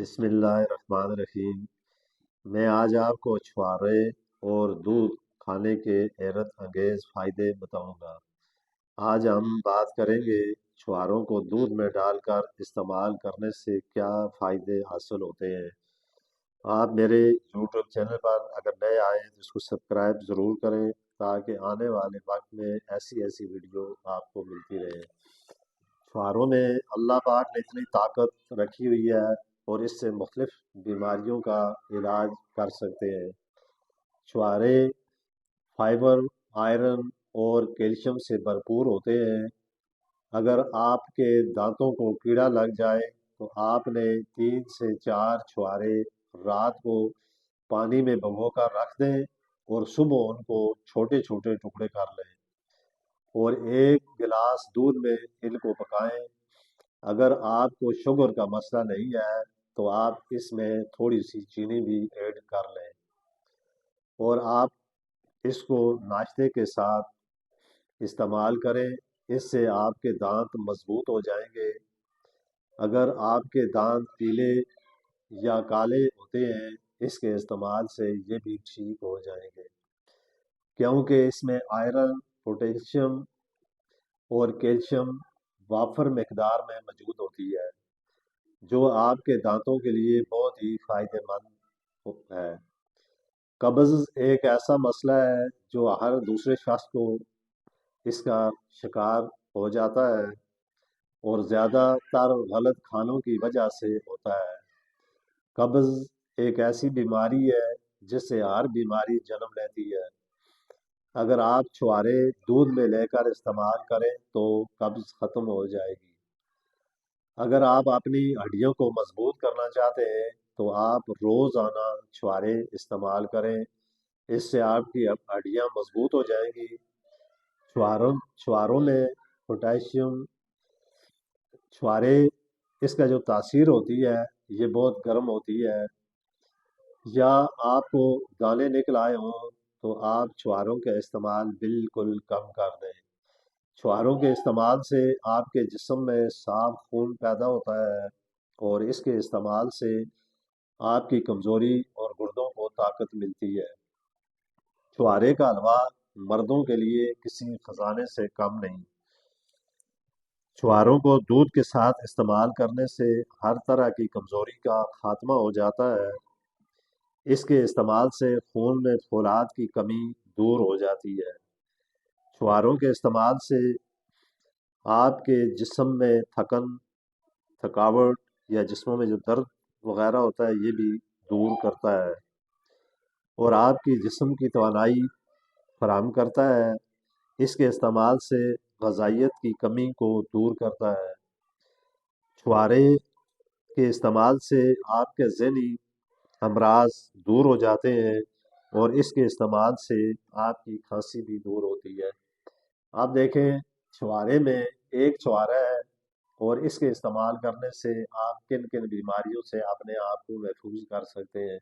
بسم اللہ الرحمن الرحیم۔ میں آج آپ کو چھوارے اور دودھ کھانے کے حیرت انگیز فائدے بتاؤں گا۔ آج ہم بات کریں گے چھواروں کو دودھ میں ڈال کر استعمال کرنے سے کیا فائدے حاصل ہوتے ہیں۔ آپ میرے یوٹیوب چینل پر اگر نئے آئیں تو اس کو سبسکرائب ضرور کریں تاکہ آنے والے وقت میں ایسی ویڈیو آپ کو ملتی رہے۔ چھواروں میں اللہ پاک نے اتنی طاقت رکھی ہوئی ہے اور اس سے مختلف بیماریوں کا علاج کر سکتے ہیں۔ چھوارے فائبر، آئرن اور کیلشیم سے بھرپور ہوتے ہیں۔ اگر آپ کے دانتوں کو کیڑا لگ جائے تو آپ نے 3 سے 4 چھوارے رات کو پانی میں بھگو کر رکھ دیں اور صبح ان کو چھوٹے چھوٹے ٹکڑے کر لیں اور 1 گلاس دودھ میں ان کو پکائیں۔ اگر آپ کو شوگر کا مسئلہ نہیں ہے تو آپ اس میں تھوڑی سی چینی بھی ایڈ کر لیں اور آپ اس کو ناشتے کے ساتھ استعمال کریں۔ اس سے آپ کے دانت مضبوط ہو جائیں گے۔ اگر آپ کے دانت پیلے یا کالے ہوتے ہیں اس کے استعمال سے یہ بھی ٹھیک ہو جائیں گے، کیونکہ اس میں آئرن، پوٹیشیم اور کیلشیم وافر مقدار میں موجود ہوتی ہے، جو آپ کے دانتوں کے لیے بہت ہی فائدہ مند ہے۔ قبض ایک ایسا مسئلہ ہے جو ہر دوسرے شخص کو اس کا شکار ہو جاتا ہے اور زیادہ تر غلط کھانوں کی وجہ سے ہوتا ہے۔ قبض ایک ایسی بیماری ہے جس سے ہر بیماری جنم لیتی ہے۔ اگر آپ چھوارے دودھ میں لے کر استعمال کریں تو قبض ختم ہو جائے گی۔ اگر آپ اپنی ہڈیوں کو مضبوط کرنا چاہتے ہیں تو آپ روزانہ چھوارے استعمال کریں، اس سے آپ کی ہڈیاں مضبوط ہو جائیں گی۔ چھواروں میں پوٹیشیم، چھوارے اس کا جو تاثیر ہوتی ہے یہ بہت گرم ہوتی ہے، یا آپ کو دانے نکل آئے ہوں تو آپ چھواروں کا استعمال بالکل کم کر دیں۔ چھواروں کے استعمال سے آپ کے جسم میں صاف خون پیدا ہوتا ہے اور اس کے استعمال سے آپ کی کمزوری اور گردوں کو طاقت ملتی ہے۔ چھوارے کا حلوہ مردوں کے لیے کسی خزانے سے کم نہیں۔ چھواروں کو دودھ کے ساتھ استعمال کرنے سے ہر طرح کی کمزوری کا خاتمہ ہو جاتا ہے۔ اس کے استعمال سے خون میں فولاد کی کمی دور ہو جاتی ہے۔ چھواروں کے استعمال سے آپ کے جسم میں تھکاوٹ یا جسموں میں جو درد وغیرہ ہوتا ہے یہ بھی دور کرتا ہے اور آپ کی جسم کی توانائی فراہم کرتا ہے۔ اس کے استعمال سے غذائیت کی کمی کو دور کرتا ہے۔ چھوارے کے استعمال سے آپ کے ذہنی امراض دور ہو جاتے ہیں اور اس کے استعمال سے آپ کی کھانسی بھی دور ہوتی ہے۔ آپ دیکھیں چھوارے میں ایک چھوارا ہے اور اس کے استعمال کرنے سے آپ کن کن بیماریوں سے اپنے آپ کو محفوظ کر سکتے ہیں۔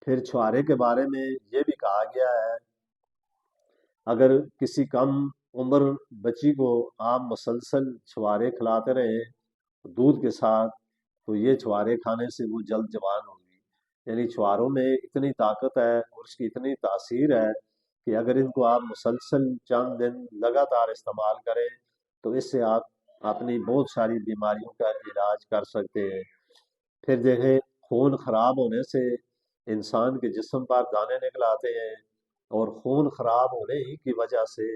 پھر چھوارے کے بارے میں یہ بھی کہا گیا ہے اگر کسی کم عمر بچی کو آپ مسلسل چھوارے کھلاتے رہیں دودھ کے ساتھ تو یہ چھوارے کھانے سے وہ جلد جوان ہوگی۔ یعنی چھواروں میں اتنی طاقت ہے اور اس کی اتنی تاثیر ہے کہ اگر ان کو آپ مسلسل چند دن لگاتار استعمال کریں تو اس سے آپ اپنی بہت ساری بیماریوں کا علاج کر سکتے ہیں۔ پھر دیکھیں خون خراب ہونے سے انسان کے جسم پر دانے نکل آتے ہیں اور خون خراب ہونے ہی کی وجہ سے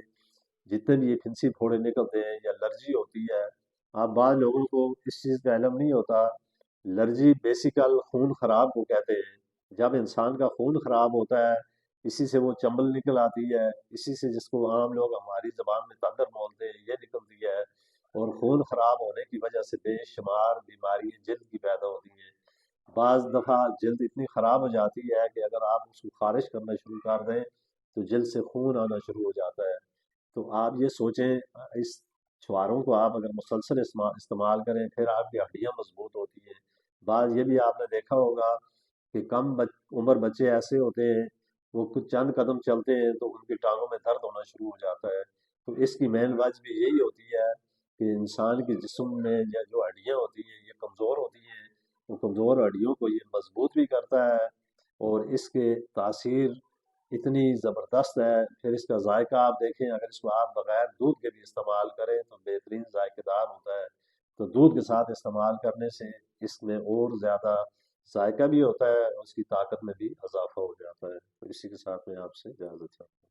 جتنے بھی یہ پھنسی پھوڑے نکلتے ہیں یا الرجی ہوتی ہے۔ آپ بعض لوگوں کو اس چیز کا علم نہیں ہوتا، الرجی بیسیکل خون خراب کو کہتے ہیں۔ جب انسان کا خون خراب ہوتا ہے اسی سے وہ چمبل نکل آتی ہے، اسی سے جس کو عام لوگ ہماری زبان میں تندر بولتے ہیں یہ نکلتی ہے، اور خون خراب ہونے کی وجہ سے بے شمار بیماری جلد کی پیدا ہوتی ہیں۔ بعض دفعہ جلد اتنی خراب ہو جاتی ہے کہ اگر آپ اس کو خارش کرنا شروع کر دیں تو جلد سے خون آنا شروع ہو جاتا ہے۔ تو آپ یہ سوچیں اس چھواروں کو آپ اگر مسلسل استعمال کریں پھر آپ کی ہڈیاں مضبوط ہوتی ہیں۔ بعض یہ بھی آپ نے دیکھا ہوگا کہ کم عمر بچے ایسے ہوتے ہیں وہ کچھ چند قدم چلتے ہیں تو ان کی ٹانگوں میں درد ہونا شروع ہو جاتا ہے۔ تو اس کی مین وجہ بھی یہی ہوتی ہے کہ انسان کے جسم میں جو ہڈیاں ہوتی ہیں یہ کمزور ہوتی ہیں کمزور ہڈیوں کو یہ مضبوط بھی کرتا ہے، اور اس کے تاثیر اتنی زبردست ہے۔ پھر اس کا ذائقہ آپ دیکھیں، اگر اس کو آپ بغیر دودھ کے بھی استعمال کریں تو بہترین ذائقہ دار ہوتا ہے۔ تو دودھ کے ساتھ استعمال کرنے سے اس میں اور زیادہ ذائقہ بھی ہوتا ہے، اور اس کی طاقت میں بھی اضافہ ہو جاتا ہے۔ تو اسی کے ساتھ میں آپ سے اجازت چاہتا ہوں۔